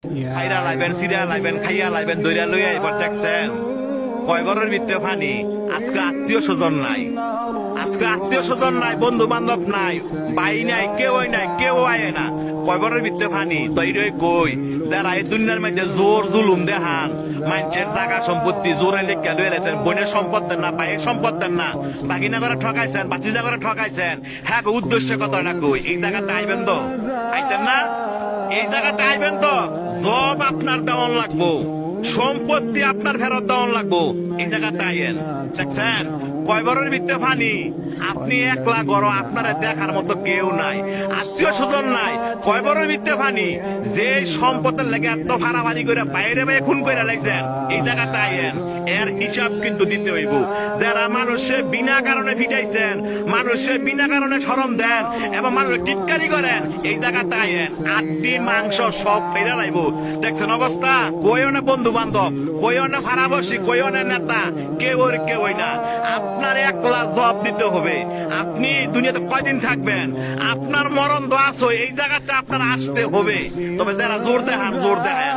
খাইরা লাইবেন, সিরা লাইবেন, খাইয়া লাইবেন, দইরা লইয়া এবার দেখছেন কয় ঘরের ভিতরে পানি। আজকে আত্মীয় স্বজন নাই, আজকে আত্মীয় স্বজন নাই, বন্ধু বান্ধব নাই, ভাই নাই, কেউ নাই, কেউ আয় না। কয় ঘরের ভিতরে পানি। তৈরি কই যারা এই দুনিয়ার মধ্যে জোর জুলুম দেখান, মানুষের জায়গা সম্পত্তি জোরে লেখা লয়ে রেছেন, বোনের সম্পদ দেন না, ভাইয়ের সম্পদ দেন না, বাগিনা করে ঠকাইছেন, বাচিজা করে ঠকাইছেন। হ্যাঁ উদ্দেশ্য কত না কই এই জায়গাটা আইবেন তো, আইতেন না? এই জায়গাটা আইবেন তো, জব আপনার দেওয়ান লাগবো, সম্পত্তি আপনার ফেরত দেওয়ান লাগবো। এই জায়গাটা আইয়েন। দেখছেন কয় বড়ের ভিতরে পানি। আপনি একলা গড়, আপনারা দেখার মতো কেউ নাই, আত্মীয় স্বজন নাই। কয় বড়ের ভিতরে পানি। যে সম্পদের লেগে এত ভাড়াভাড়ি করে বাইরে বাইরে খুন করে লাগছেন, এই জায়গাটা আইয়েন। এর হিসাব কিন্তু দিতে হইব। যারা মানুষে বিনা কারণে ফিটাইছেন, মানুষে বিনা কারণে শরম দেন এবং মানুষের টিটকারি করেন, এই জায়গাটা আইয়েন। আড্ডি মাংস সব ফেরে লাইব। দেখছেন অবস্থা। কইও না বন্ধু বান্ধব, কইও না ভাড়াবসি, কইও না নেতা, কেউ না। আপনার একলা জবাব দিতে হবে। আপনি দুনিয়াতে কয়দিন থাকবেন, আপনার মরণ তো আসো, এই জায়গাটা আপনার আসতে হবে। তবে যারা জোর দেখান, জোর দেখান।